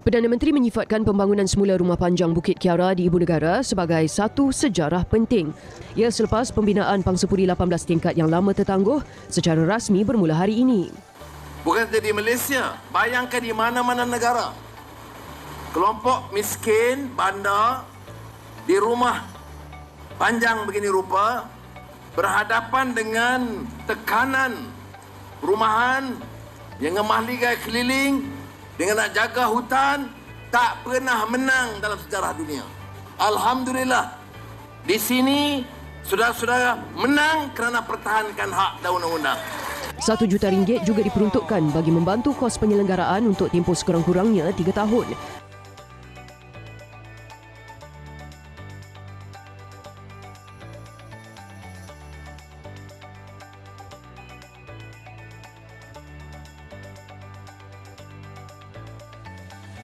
Perdana Menteri menyifatkan pembangunan semula Rumah Panjang Bukit Kiara di Ibu Negara sebagai satu sejarah penting. Ia selepas pembinaan pangsapuri 18 tingkat yang lama tertangguh secara rasmi bermula hari ini. Bukan saja di Malaysia, bayangkan di mana-mana negara. Kelompok miskin, bandar, di rumah panjang begini rupa, berhadapan dengan tekanan perumahan yang mahligai keliling, dengan nak jaga hutan, tak pernah menang dalam sejarah dunia. Alhamdulillah, di sini saudara-saudara menang kerana pertahankan hak dan undang-undang. RM1 juta juga diperuntukkan bagi membantu kos penyelenggaraan untuk tempoh sekurang-kurangnya 3 tahun.